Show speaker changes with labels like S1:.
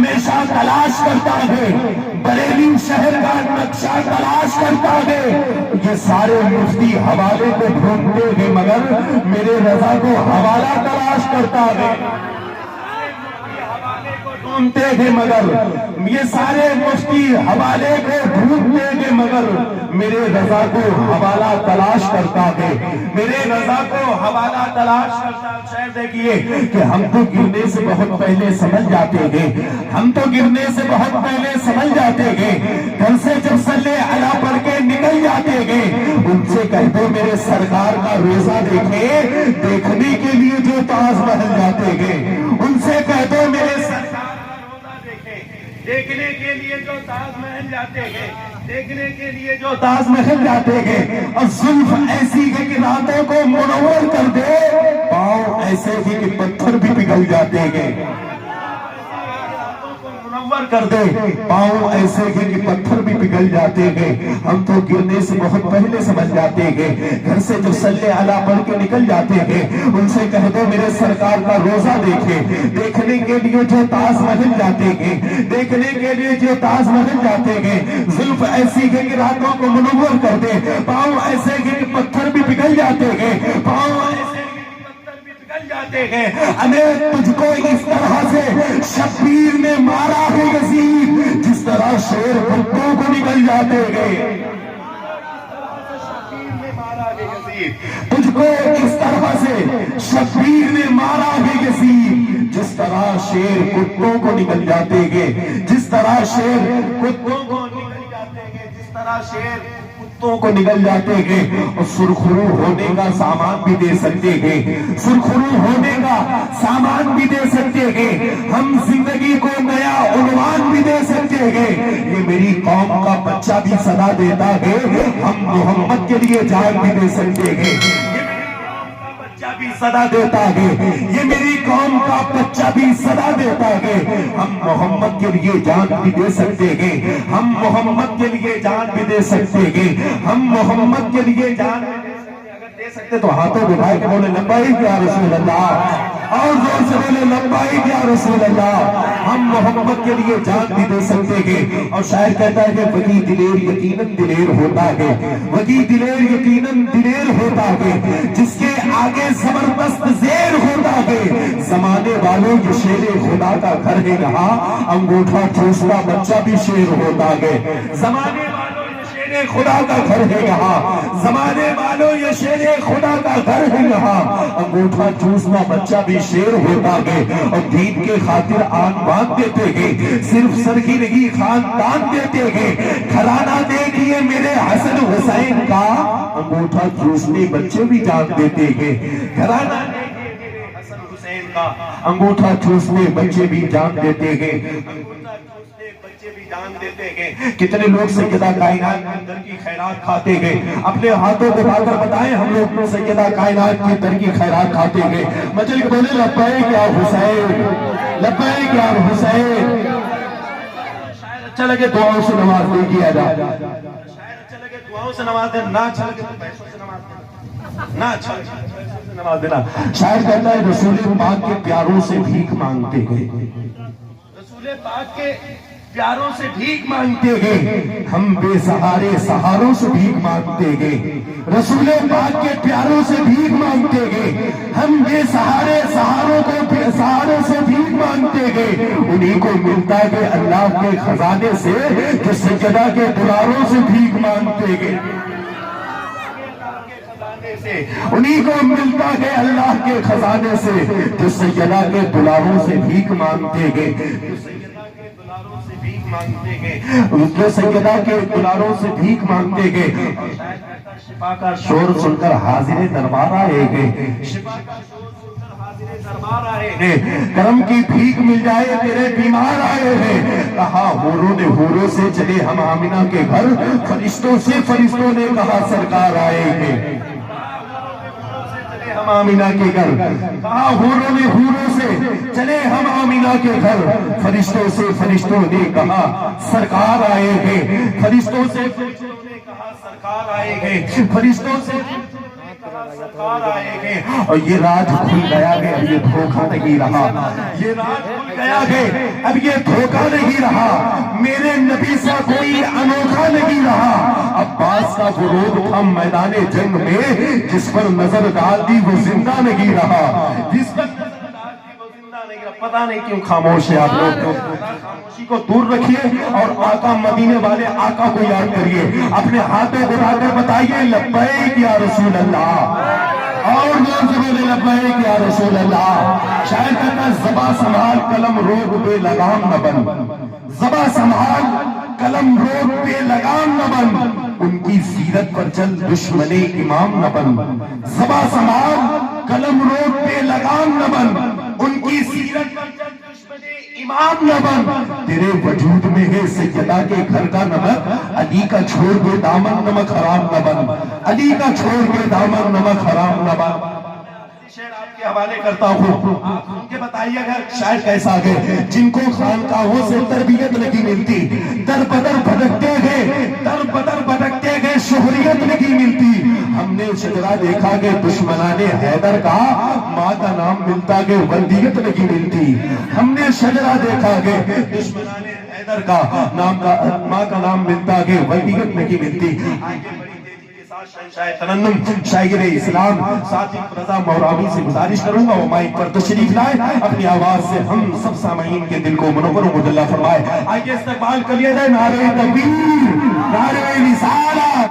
S1: ہمیشہ تلاش کرتا ہے، بریلی شہر کا نقشہ تلاش کرتا ہے، یہ سارے مفتی حوالے کو ڈھونڈتے ہیں مگر میرے رضا کو حوالہ تلاش کرتا ہے، ڈھونڈتے ہیں مگر یہ سارے مفتی حوالے کو ڈھونڈتے ہیں مگر میرے رضا کو حوالہ تلاش کرتا ہے، میرے رضا کو حوالہ تلاش کرتا ہے۔ شعر دیکھیے کہ ہم تو گرنے سے بہت پہلے سمجھ جاتے ہیں، ہم تو گرنے سے بہت پہلے سمجھ جاتے ہیں، گھر سے جب صلی علی پڑھ کے نکل جاتے ہیں، ان سے کہہ دو میرے سرکار کا روزہ دیکھیں، دیکھنے کے لیے جو تاج محل جاتے ہیں، ان سے کہہ دو میرے دیکھنے کے لیے جو تاج محل جاتے ہیں، دیکھنے کے لیے جو تاج محل جاتے ہیں، اور زلف ایسی ہے کہ راتوں کو منور کر دے، پاؤں ایسے ہی کہ پتھر بھی پگھل جاتے ہیں، منور کر دے پاؤں ایسے ہی کہ پتھر بھی پگھل جاتے ہیں، ہم تو گرنے سے بہت پہلے سمجھ جاتے ہیں، گھر سے جو صلی علی پڑھ کے نکل جاتے ہیں، ان سے کہہ دو میرے سرکار کا روزہ دیکھیں، دیکھنے کے لیے جو تاج محل جاتے ہیں، دیکھنے کے لیے جو تاج محل جاتے ہیں، زلف ایسی ہے کہ راتوں کو منور کر دے، پاؤں ایسے ہیں کہ پتھر بھی پگھل جاتے ہیں، پاؤں ایسے جاتے ہیں، ہمیں تجھ کو اس طرح سے شبیر نے مارا ہے یزید، جس طرح شیر کتوں کو نکل جاتے ہیں، تجھ کو اس طرح سے شبیر نے مارا ہے یزید، جس طرح شیر کتوں کو نکل جاتے ہیں، جس طرح شیر کتوں کو نکل جاتے ہیں، جس طرح شیر کتوں کو نکل جاتے ہیں، اور سرخرو ہونے کا سامان بھی دے سکتے ہیں، سرخرو ہونے کا سامان بھی دے سکتے ہیں، ہم زندگی کو نیا عنوان بھی دے سکتے ہیں، یہ میری قوم کا بچہ بھی صدا دیتا ہے، ہم محمد کے لیے جان بھی دے سکتے ہیں، بھی صدا دیتا ہے، یہ میری قوم کا بچہ بھی صدا دیتا ہے، ہم محمد کے لیے جان بھی دے سکتے ہیں، ہم محمد کے لیے جان بھی دے سکتے ہیں، ہم محمد کے لیے جان اگر دے سکتے تو ہاتھوں اٹھائے کہ بولے لبیک یا رسول اللہ، اور زور سے بولے لبیک یا رسول اللہ، ہم محمد کے لیے جان بھی دے سکتے ہیں۔ اور شاعر کہتا ہے کہ وہی دلیر یقیناً دلیر ہوتا ہے، وہی دلیر یقیناً دلیر ہوتا ہے، جس کے آگے زبردست زیر ہوتا ہے، زمانے والوں یہ شیر خدا کا گھر ہے یہاں، انگوٹھا ٹھوستا بچہ بھی شیر ہوتا ہے، زمانے والوں یہ شیر خدا کا گھر ہے یہاں، زمانے والوں یہ شیر خدا کا گھر ہے یہاں، انگوٹھا ٹھوستا بچہ بھی شیر ہوتا ہے، اور دین کے خاطر آن باندھ دیتے ہیں، صرف سر کی نہیں خاندان دیتے ہیں، گھرانہ دیکھیے میرے حسن حسین کا، انگوٹھا ٹھوسنے بچے بھی جان دیتے ہیں، گھرانہ دیکھیے میرے حسن حسین کا، انگوٹھا ٹھوسنے بچے بھی جان دیتے ہیں، انگوٹھا ٹھوسنے بچے بھی جان دیتے ہیں۔ کتنے لوگ سیدہ کائنات کے در کی خیرات کھاتے ہیں، اپنے ہاتھوں کو اٹھا کر بتائیں ہم لوگ سیدہ کائنات کے در کی خیرات کھاتے ہیں، مچل کے بولے لبیک یا حسین، لبیک یا حسین۔ شاید اچھا لگے دعاؤں سے نواز دے کیا جائے، شاید اچھا لگے دعاؤں سے نواز دے، نہ اچھا لگے تو پیسوں سے نواز دے، نہ اچھا لگے تو پیسوں سے نواز دینا۔ شاعر کہتا ہے رسول پاک کے پیاروں سے بھیک مانگتے گئے، رسول پاک کے پیاروں سے بھیک مانگتے گئے، ہم بے سہارے سہاروں سے بھیک مانگتے گئے، رسول پاک کے پیاروں سے بھیک مانگتے گئے، ہم بے سہارے سہاروں کو بے سہاروں سے بھیک مانگتے گئے، انہی کو ملتا ہے اللہ کے خزانے سے جو سجدہ کے دلاروں سے بھیک مانگتے گئے، انہی کو ملتا ہے اللہ کے خزانے سے جو سجدہ کے دلاروں سے بھیک مانگتے گئے، مانگتے گئے، جو سیدہ کے دلاروں سے بھیک مانگتے گئے، شفا کا شور سن کر حاضر دربار آئے گئے، شفا کا شور سن کر حاضر دربار آئے ہیں، کرم کی بھیک مل جائے تیرے بیمار آئے ہیں، کہا حوروں نے حوروں سے چلے ہم آمنہ کے گھر، فرشتوں سے فرشتوں نے کہا سرکار آئے ہیں، ہم آمنہ کے گھر، کہا حوروں نے حوروں سے چلے ہم آمنہ کے گھر، فرشتوں سے فرشتوں نے کہا سرکار آئے ہیں، فرشتوں سے فرشتوں نے کہا سرکار آئے ہیں، فرشتوں سے سرکار آئے گے اور یہ راج کھل گیا کہ اب یہ دھوکہ نہیں رہا، یہ راج کھل گیا کہ اب یہ دھوکہ نہیں رہا، میرے نبی سے کوئی انوکھا نہیں رہا۔ عباس کا غرور تھا میدان جنگ میں، جس پر نظر ڈال دی وہ زندہ نہیں رہا، جس پر پتہ نہیں کیوں خاموش ہے آپ لوگ۔ خاموشی کو دور رکھیے اور آقا مدینے والے آقا کو یاد کریے، اپنے ہاتھوں اٹھا کر بتائیے لبیک یا رسول اللہ، اور زور سے بولے لبیک یا رسول اللہ۔ شاید کہتا ہے زباں سنبھال قلم روک بے لگام نہ بن، زباں سنبھال قلم روک بے لگام نہ بن، ان کی سیرت پر چل دشمن امام نہ بن، زباں سنبھال قلم روک بے لگام نہ بن، ان کی سیرت پر چل دشمن امام نہ بن۔ تیرے وجود میں ہے سیدہ کے گھر کا نمک، علی کا چھوڑ کے دامن نمک حرام نہ بن، علی کا چھوڑ کے دامن نمک حرام نہ بن۔ شعر آپ کے حوالے کرتا ہوں، آپ سن کے بتائیے گا شاید کیسا گئے جن کو خانقاہوں سے تربیت نہیں ملتی، در بدر بھٹکتے گئے، در بدر بھٹکتے گئے، شہریت نہیں ملتی۔ ہم نے شجرہ دیکھا کہ دشمنان حیدر کا ماں کا نام ملتا کہ ولدیت نہیں ملتی، ہم نے شجرہ دیکھا کہ دشمنان حیدر کا ماں کا نام ملتا کہ ولدیت نہیں ملتی۔ شاہ ترنم شاعر اسلام ساتھی رضا موراوی سے گزارش کروں گا وہ مائک پر تشریف لائے، اپنی آواز سے ہم سب سامعین کے دل کو منور و مجلہ فرمائے۔ آئیے استقبال کریے جائے نعرہ تکبیر، نعرہ رسالت۔